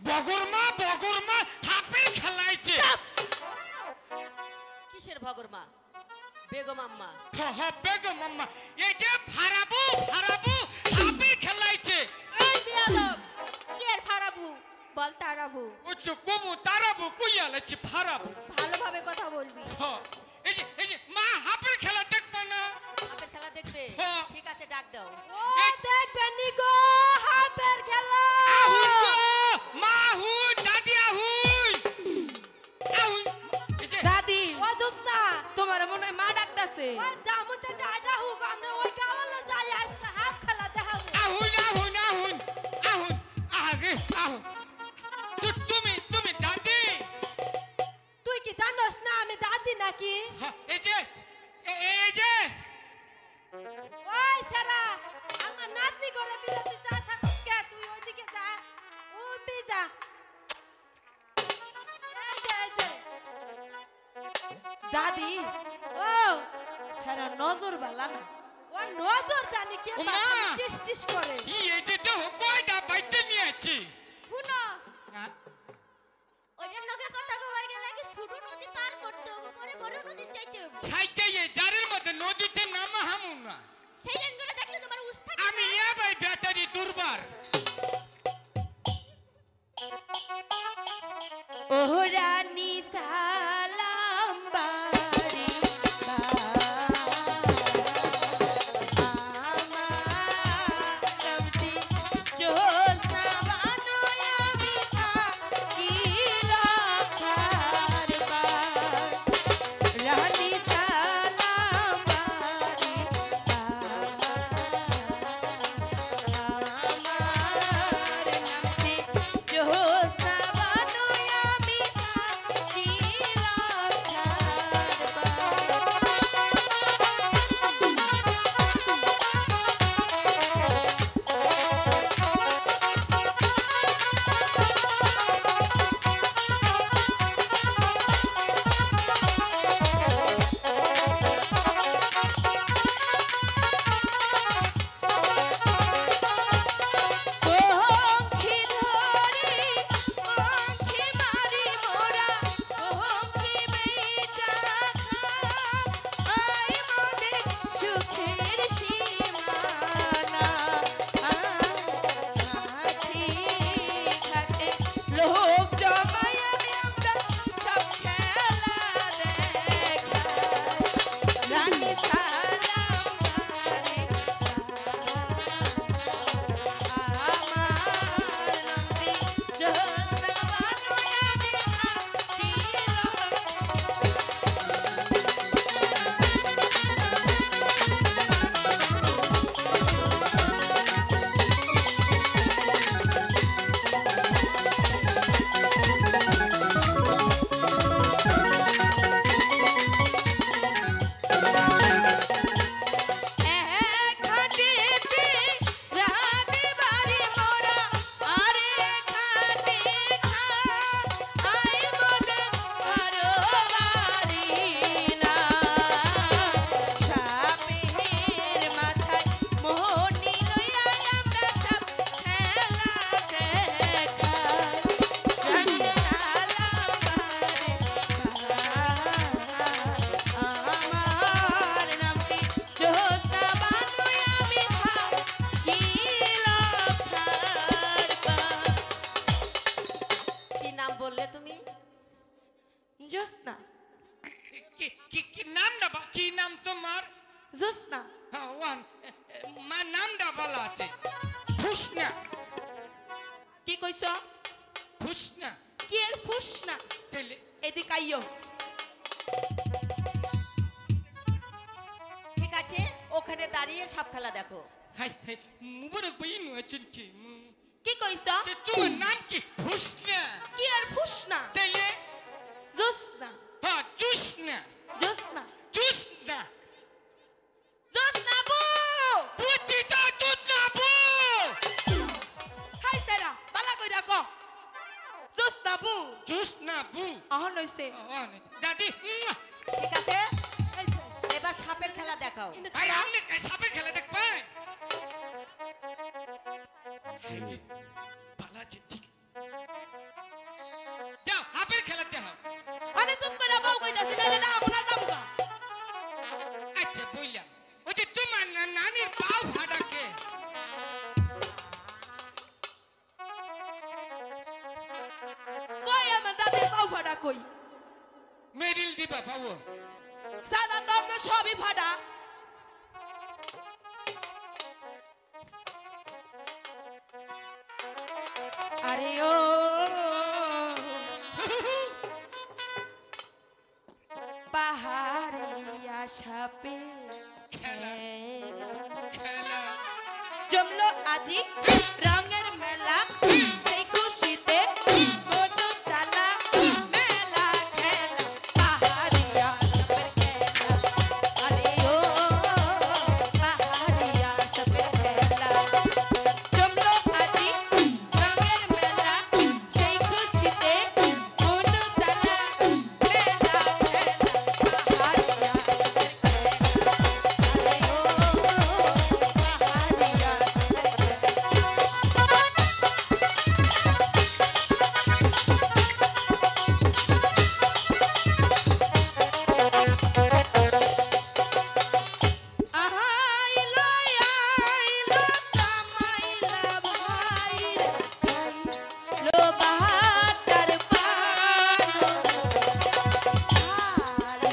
বগরমা হাপে খেলাইছে। কিসের ভগরমা? বেগম আম্মা। বেগম আম্মা এই যে ফারাবু হাপে খেলাইছে। এই বিয়াদব, কি এর ফারাবু বল তারাবু। ও তো কমু তারাবু কইয়া লাইছে ফারাবু। ভালোভাবে কথা বলবি। এই যে মা হাপের খেলা দেখবে না? হাপের খেলা দেখবে? ঠিক আছে ডাক দাও। ও দেখবে নি গো হাপের খেলা। আহুন গো মা হুন দাদি আহুন। এই যে দাদি ও জোসনা তোমার মনে হয় মা ডাকতাছে। ও জামুচা ডাডা হুক আমরা ওই গাওয়ালে যাই আজকে হাপ খেলা দেখাবো। আহুন আগে আহুন। তুমি দাদি? তুই কি জানোস না আমি দাদি নাকি? এই যে ওই সারা আমার নাতনি করে বিলে তুই যা থাকিস কে তুই ওইদিকে যা ও বিজা এই যে দাদি ও সারা নজর বালা না। ও নজর জানি কে ও মা! টিস টিস করে। এই যে তো কয়টা বাইতে নিয়ে আছি। শুনো হ্যাঁ? ওইটার লগে কথা কবার গেলে কি ছোট নদী পার করতে হবে পরে বড় নদী যাইতে হবে। খাইতে এই জারের মধ্যে নদীতে নামা হামু না। সেই রেনগুলো দেখলে তোমার উস্তাদ আমি এ ভাই ব্যাটারি দুর্বার। ও রানী সালাম বাড়ি জোসনা। কি নামটা কি নাম তোমার? জোসনা। হ্যাঁ ওয়ান মা নামটা বলা আছে ফুসনা। কি কইছ? ফুসনা। কি এর ফুসনা? তাইলে এদিকে আইও। ঠিক আছে ওখানে দাঁড়িয়ে সাপ খেলা দেখো। হাই মুবরক বই নয় চলছে। কি কইছ? তোমার নাম কি? ফুসনা। কি এর ফুসনা? তাইলে জোসনা। হ্যাঁ জুসনা। জোসনা। জুসনা। জোসনা বু। পুতিটা জুসনা বু। হাই সারা বালা কইরা কো। জোসনা বু। জুসনা বু। আহন হইছে। দাদি ঠিক আছে এবার সাপের খেলা দেখাও। ভাই আপনি সাপের খেলা দেখবেন? পালাচ্ছে ঠিক নাইলে না আমরা যামগা আচ্ছা বইলাম ওই যে তোমার নানির পাও ফাটাকে কই আমার দাদির পাও ফাটা কই মেরিল দিবা পাবো সাদা দর্দ সবই ফাটা আরে ও পাহাড়িয়া সাপে খেলা খেলা জমলো আজি রঙের মেলা সেই খুশিতে বড় তালা মেলা খেলা পাহাড়িয়া সাপের খেলা আরে ও পাহাড়িয়া সাপের খেলা জমলো আজি রঙের মেলা সেই খুশিতে বড় তালা মেলা খেলা পাহাড়িয়া সাপের খেলা আরে ও পাহাড়িয়া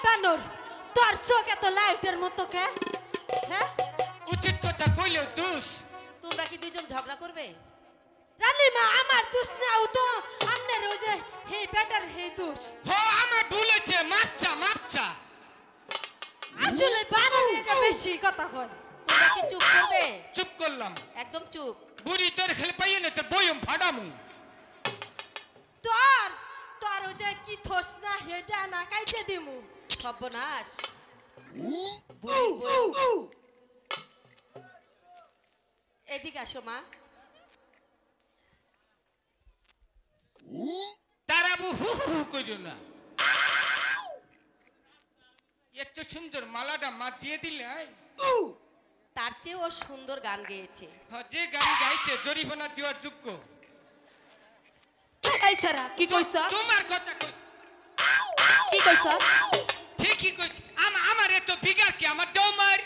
বানর তোর চোখ এত লাইটের মতো কে? হ্যাঁ উচিত কথা কইলেও দোষ। তোমরা কি দুইজন ঝগড়া করবে? রানীমা আমার দোষ না, ও তো আমনের ওই যে হে বেটার হে দোষ। হ আমার ভুল হয়েছে, মাচ্চা মাচ্চা। আসলে বানর এটা বেশি কথা কয়। তোমরা কি চুপ করবে? চুপ করলাম, একদম চুপ। বুড়ি তোর খেলে পাইয়ে না তোর বয়ম ফাটামু। তোর তোর ওই যে কি থোস না হেটা না কাইতে দিমু। সর্বনাশ। এদিকে আসো মা। তারাবু হু হু হু কইরো না। এত সুন্দর মালাটা মা দিয়ে দিলে তার চেয়ে ও সুন্দর গান গেয়েছে। যে গান গাইছে জরিমানা দেওয়ার যোগ্য। এই সারা কি কইছ? তোমার কথা কই। কি কইছ? ঠিকই কইছি। আমার এত বিঘার কি আমার দেও মার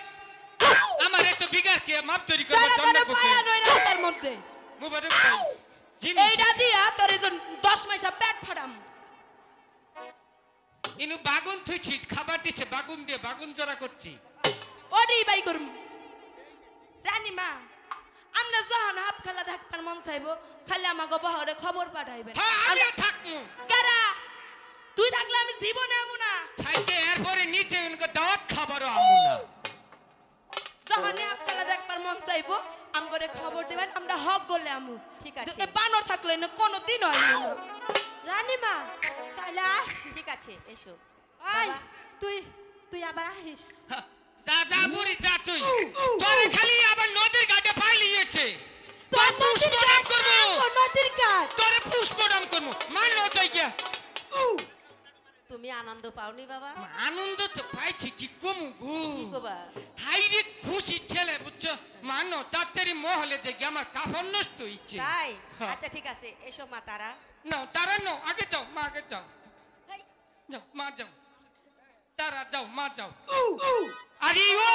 আমার এত বিঘার কি মাপ তৈরি করব সারা জন্য তোরে করতে পায়া নই রাস্তার মধ্যে মুবারক ভাই জিনিস এইটা দিয়া তোর এই 10 মাসা পেট ফাড়াম ইনু বাগুন থুইছি খাবার দিছে বাগুন দিয়ে বাগুন জোড়া করছি ওডি বাই করম রানীমা আমনে যখন হাফ খেলা দেখবার মন চাইবো খালি আমাকে বহরে খবর পাঠাইবেন হ্যাঁ আমিও থাকমু কারা তুই থাকলে আমি জীবনে আমু না খাইতে এরপরে নিচে উনকে দাওয়াত খাবারও আমু না যখন হাফ খেলা দেখবার মন চাইবো আমগরে খবর দিবেন আমরা হক গলে আমু ঠিক আছে। এ বানর থাকলে না কোনো দিন হয় না রানীমা তাহলে আস ঠিক আছে এসো ওই বাবা। তুই তুই আবার আহিস হ্যাঁ, যা যা বুড়ি যা তুই তোরে খালি আবার নদীর ঘাটে পাইলিয়েছে তোর পুষ্পরাম করবো নদীর কাঠ তোরে পুষ্পরাম করবো মান নটাই গিয়া তুমি আনন্দ পাওনি বাবা আনন্দ তো পাইছি কি কমু গো কি কবা হাই রে খুশি ঠেলে বুঝছো মানো তাড়াতাড়ি মহলে যে গিয়ে আমার কাফন নষ্ট হইছে তাই হ্যাঁ। আচ্ছা ঠিক আছে এসো মা তারা নাও তারা নাও আগে যাও মা আগে যাও যাও মা যাও তারা যাও মা যাও আরে ও